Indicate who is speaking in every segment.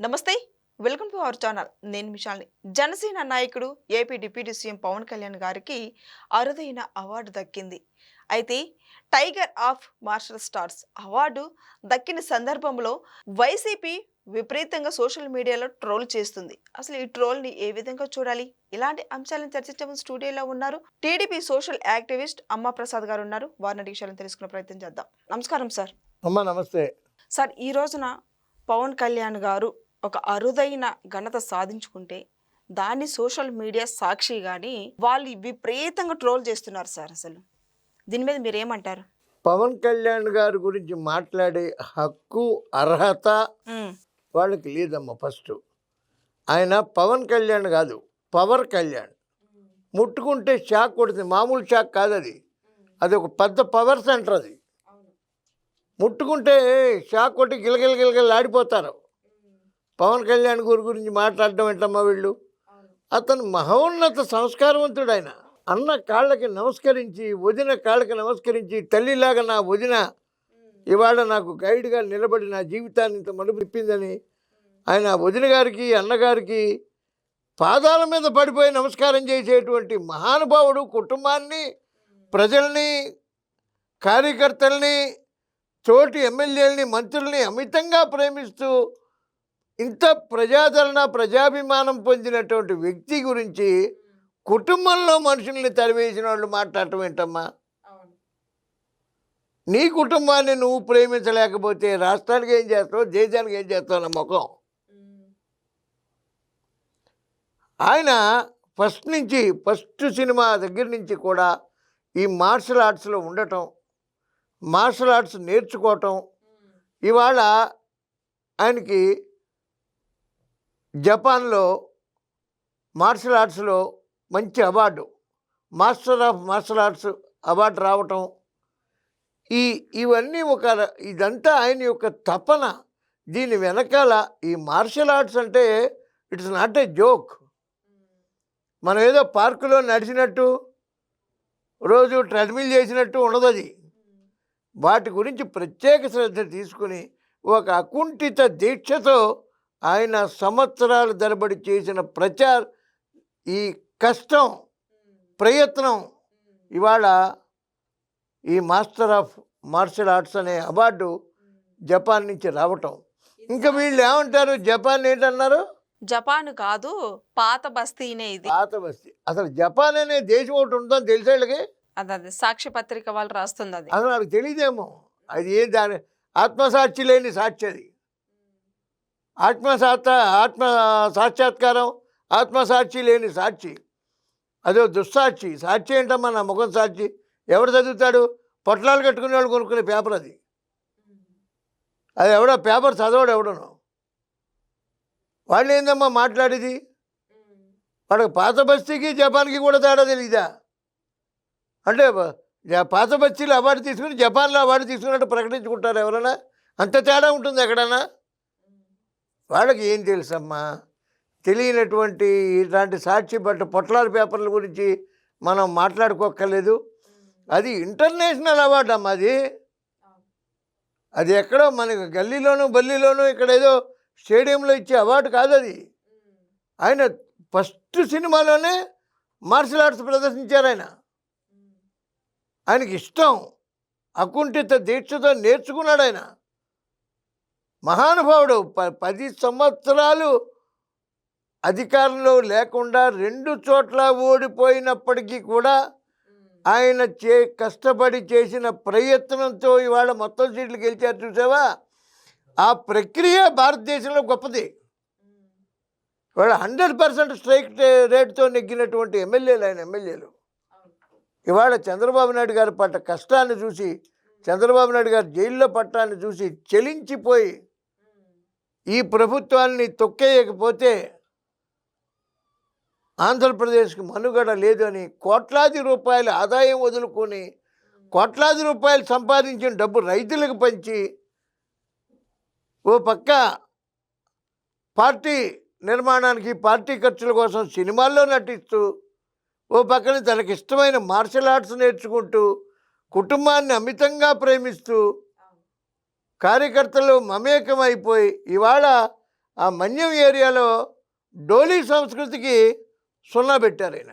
Speaker 1: నమస్తే. Welcome to our channel. నేను మిషాల్ని. జనసేన నాయకుడు AP deputy CM Pawan Kalyan గారికి అరుదైన అవార్డు దక్కింది. అయితే tiger of martial arts award దక్కిన సందర్భంలో వైసీపీ విపరీతంగా సోషల్ మీడియాలో ట్రోల్ చేస్తుంది. అసలు ఈ ట్రోల్ని ఏ విధంగా చూడాలి? ఇలాంటి అంశాలను చర్చించడం స్టూడియోలో ఉన్నారు టీడీపీ సోషల్ యాక్టివిస్ట్ అమ్మ ప్రసాద్ గారు ఉన్నారు. వారిని విషయాలను తెలుసుకునే ప్రయత్నం చేద్దాం. నమస్కారం సార్.
Speaker 2: అమ్మా నమస్తే
Speaker 1: సార్, ఈ రోజున పవన్ కళ్యాణ్ గారు ఒక అరుదైన ఘనత సాధించుకుంటే దాన్ని సోషల్ మీడియా సాక్షిగాని వాళ్ళు విపరీతంగా ట్రోల్ చేస్తున్నారు సార్. అసలు దీని మీద మీరు ఏమంటారు?
Speaker 2: పవన్ కళ్యాణ్ గారి గురించి మాట్లాడే హక్కు అర్హత వాళ్ళకి లేదమ్మా. ఫస్ట్ ఆయన పవన్ కళ్యాణ్ కాదు, పవర్ కళ్యాణ్. ముట్టుకుంటే షాక్ కొడుతుంది, మామూలు షాక్ కాదు అది. అది ఒక పెద్ద పవర్ సెంటర్. అది ముట్టుకుంటే షాక్ కొట్టి గిలగిల గిలగిల ఆడిపోతారు. పవన్ కళ్యాణ్ గురించి మాట్లాడడం ఏంటమ్మా వీళ్ళు? అతను మహోన్నత సంస్కారవంతుడు. ఆయన అన్న కాళ్ళకి నమస్కరించి, వదిన కాళ్ళకి నమస్కరించి, తల్లిలాగా నా వదిన ఇవాళ నాకు గైడ్గా నిలబడి నా జీవితాన్ని ఇంత మలుపు తిప్పిందని ఆయన వదిన గారికి, అన్నగారికి పాదాల మీద పడిపోయి నమస్కారం చేసేటువంటి మహానుభావుడు. కుటుంబాన్ని, ప్రజల్ని, కార్యకర్తల్ని, తోటి ఎమ్మెల్యేలని, మంత్రుల్ని అమితంగా ప్రేమిస్తూ ఇంత ప్రజాదరణ, ప్రజాభిమానం పొందినటువంటి వ్యక్తి గురించి కుటుంబంలో మనుషుల్ని తరివేసిన వాళ్ళు మాట్లాడటం ఏంటమ్మా? నీ కుటుంబాన్ని నువ్వు ప్రేమించలేకపోతే రాష్ట్రానికి ఏం చేస్తావు, దేశానికి ఏం చేస్తావు నా ముఖం? ఆయన ఫస్ట్ సినిమా దగ్గర నుంచి కూడా ఈ మార్షల్ ఆర్ట్స్లో ఉండటం, మార్షల్ ఆర్ట్స్ నేర్చుకోవటం, ఇవాళ ఆయనకి జపాన్లో మార్షల్ ఆర్ట్స్లో మంచి award, master of martial arts award రావటం, ఇవన్నీ ఇదంతా ఆయన యొక్క తపన. దీని వెనకాల ఈ మార్షల్ ఆర్ట్స్ అంటే ఇట్స్ నాట్ ఏ జోక్. మనం ఏదో పార్కులో నడిచినట్టు, రోజు ట్రెడ్మిల్ చేసినట్టు ఉండదు. అది వాటి గురించి ప్రత్యేక శ్రద్ధ తీసుకుని ఒక అకుంఠిత దీక్షతో ఆయన సంవత్సరాల తరబడి చేసిన ఈ కష్టం, ప్రయత్నం ఇవాళ ఈ మాస్టర్ ఆఫ్ మార్షల్ ఆర్ట్స్ అనే అవార్డు జపాన్ నుంచి రావటం. ఇంకా వీళ్ళు ఏమంటారు? జపాన్ ఏంటన్నారు?
Speaker 1: జపాన్ కాదు, పాత బస్తీనే ఇది.
Speaker 2: పాత బస్తీ. అసలు జపాన్ అనే దేశం ఒకటి ఉంటుందని తెలిసే వాళ్ళకి?
Speaker 1: అదే సాక్షి పత్రిక వాళ్ళు రాస్తుంది. అది
Speaker 2: అసలు వాళ్ళకి తెలియదేమో. అది ఏం దాని ఆత్మసాక్షి లేని సాక్షి. అది ఆత్మ సాక్షాత్కారం, ఆత్మసాక్షి లేని సాక్షి. అదో దుస్సాక్షి. సాక్షి ఏంటమ్మా? నా ముఖం సాక్షి. ఎవడు చదువుతాడు? పొట్లాలు కట్టుకునే వాళ్ళు కొనుక్కునే పేపర్ అది. అది ఎవడో పేపర్ చదవడు ఎవడను. వాళ్ళు ఏందమ్మా మాట్లాడేది? వాడికి పాత బస్తీకి జపాన్కి కూడా తేడా తెలీదా? అంటే పాత బస్తీలో అవార్డు తీసుకుని జపాన్లో అవార్డు తీసుకున్నట్టు ప్రకటించుకుంటారు ఎవరైనా? అంత తేడా ఉంటుంది ఎక్కడన్నా? వాళ్ళకి ఏం తెలుసమ్మా? తెలియనటువంటి ఇలాంటి సాక్షి పొట్లాల పేపర్ల గురించి మనం మాట్లాడుకోక్కర్లేదు. అది ఇంటర్నేషనల్ అవార్డు అమ్మా. అది ఎక్కడో మనకి గల్లీలోనూ బల్లీలోనూ ఇక్కడ ఏదో స్టేడియంలో ఇచ్చే అవార్డు కాదు అది. ఆయన ఫస్ట్ సినిమాలోనే మార్షల్ ఆర్ట్స్ ప్రదర్శించారు. ఆయనకి ఇష్టం, అకుంఠిత దీక్షతో నేర్చుకున్నాడు. ఆయన మహానుభావుడు. 10 సంవత్సరాలు అధికారంలో లేకుండా 2 చోట్ల ఓడిపోయినప్పటికీ కూడా ఆయన కష్టపడి చేసిన ప్రయత్నంతో ఇవాళ మొత్తం సీట్లు గెలిచారు. చూసావా? ఆ ప్రక్రియ భారతదేశంలో గొప్పది. ఇవాళ 100% స్ట్రైక్ రేట్తో నెగ్గినటువంటి ఆయన ఎమ్మెల్యేలు. ఇవాళ చంద్రబాబు నాయుడు గారి పట్ల కష్టాన్ని చూసి, చంద్రబాబు నాయుడు గారు జైల్లో పట్టాన్ని చూసి చెలించిపోయి ఈ ప్రభుత్వాన్ని తొక్కేయకపోతే ఆంధ్రప్రదేశ్కి మనుగడ లేదు అని కోట్లాది రూపాయల ఆదాయం వదులుకొని, కోట్లాది రూపాయలు సంపాదించిన డబ్బు రైతులకు పంచి, ఓ పక్క పార్టీ నిర్మాణానికి, పార్టీ ఖర్చుల కోసం సినిమాల్లో నటిస్తూ, ఓ పక్కన తనకి ఇష్టమైన మార్షల్ ఆర్ట్స్ నేర్చుకుంటూ, కుటుంబాన్ని అమితంగా ప్రేమిస్తూ, కార్యకర్తలు మమేకమైపోయి ఇవాళ ఆ మన్యం ఏరియాలో డోలీ సంస్కృతికి సున్నా పెట్టారు ఆయన.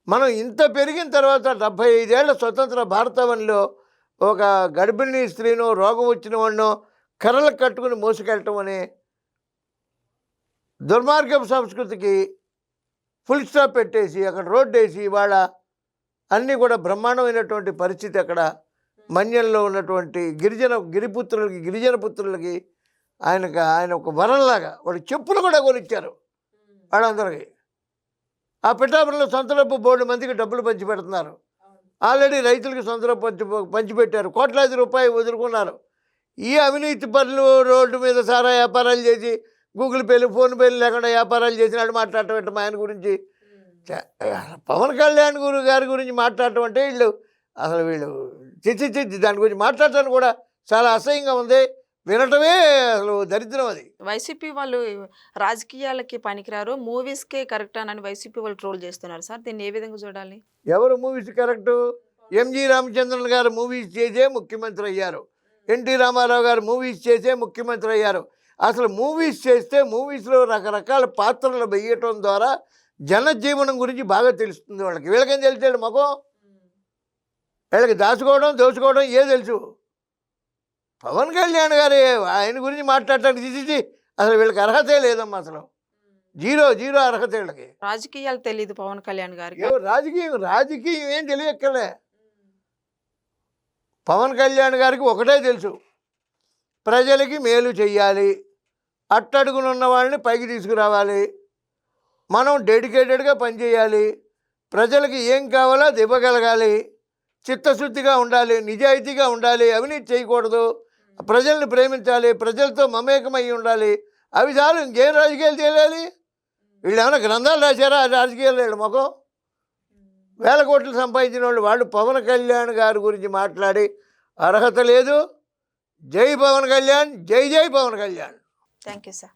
Speaker 2: మనం ఇంత పెరిగిన తర్వాత 75 ఏళ్ల స్వతంత్ర భారతావనిలో ఒక గర్భిణీ స్త్రీనో రోగం వచ్చిన వాడినో కర్రలకు కట్టుకుని మోసుకెళ్ళటం అనే దుర్మార్గపు సంస్కృతికి ఫుల్ స్టాప్ పెట్టేసి అక్కడ రోడ్డు వేసి ఇవాళ అన్నీ కూడా బ్రహ్మాండమైనటువంటి పరిస్థితి అక్కడ మన్యంలో ఉన్నటువంటి గిరిజన పుత్రులకి ఆయన ఒక వరంలాగా వాళ్ళు చెప్పులు కూడా కొనిచ్చారు వాళ్ళందరికీ. ఆ పిఠాపురంలో సొంత డబ్బు బోర్డు మందికి డబ్బులు పంచిపెడుతున్నారు. ఆల్రెడీ రైతులకి సొంత డబ్బు పంచిపెట్టారు, కోట్లాది రూపాయలు వదులుకున్నారు. ఈ అవినీతి పనులు రోడ్డు మీద సారా వ్యాపారాలు చేసి గూగుల్ పేలు ఫోన్ పేలు లేకుండా వ్యాపారాలు చేసినాడు మాట్లాడటం ఆయన గురించి. పవన్ కళ్యాణ్ గారి గురించి మాట్లాడటం అంటే వీళ్ళు చిచ్చి దాని గురించి మాట్లాడటానికి కూడా చాలా అసహ్యంగా ఉంది. వినటమే అసలు దరిద్రం. అది
Speaker 1: వైసీపీ వాళ్ళు రాజకీయాలకి పనికిరారు, మూవీస్కే కరెక్ట్ అని వైసీపీ వాళ్ళు ట్రోల్ చేస్తున్నారు సార్. దీన్ని ఏ విధంగా చూడాలి?
Speaker 2: ఎవరు మూవీస్ కరెక్టు? ఎంజి రామచంద్రన్ గారు మూవీస్ చేసే ముఖ్యమంత్రి అయ్యారు, ఎన్టీ రామారావు గారు మూవీస్ చేసే ముఖ్యమంత్రి అయ్యారు. అసలు మూవీస్ చేస్తే మూవీస్లో రకరకాల పాత్రలు వేయటం ద్వారా జనజీవనం గురించి బాగా తెలుస్తుంది వాళ్ళకి. వీళ్ళకేం తెలిసాడు మగం? వీళ్ళకి దోచుకోవడం తెలుసు. పవన్ కళ్యాణ్ గారు ఆయన గురించి మాట్లాడటానికి అసలు వీళ్ళకి అర్హతే లేదమ్మా. అసలు జీరో అర్హత వీళ్ళకి.
Speaker 1: రాజకీయాలు తెలియదు పవన్ కళ్యాణ్ గారికి.
Speaker 2: రాజకీయం ఏం తెలియక్కలే. పవన్ కళ్యాణ్ గారికి ఒకటే తెలుసు, ప్రజలకి మేలు చెయ్యాలి, అట్టడుగునున్న వాళ్ళని పైకి తీసుకురావాలి, మనం డెడికేటెడ్గా పనిచేయాలి, ప్రజలకి ఏం కావాలో అది ఇవ్వగలగాలి, చిత్తశుద్ధిగా ఉండాలి, నిజాయితీగా ఉండాలి, అవినీతి చేయకూడదు, ప్రజల్ని ప్రేమించాలి, ప్రజలతో మమేకమై ఉండాలి. అవి చాలు, ఇంకేం రాజకీయాలు చేయాలి? వీళ్ళు ఏమైనా గ్రంథాలు రాశారా? రాజకీయాలు వీళ్ళ ముఖం. వేల కోట్లు సంపాదించిన వాళ్ళు పవన్ కళ్యాణ్ గారి గురించి మాట్లాడి అర్హత లేదు. జై పవన్ కళ్యాణ్, జై Pawan Kalyan.
Speaker 1: Thank you sir.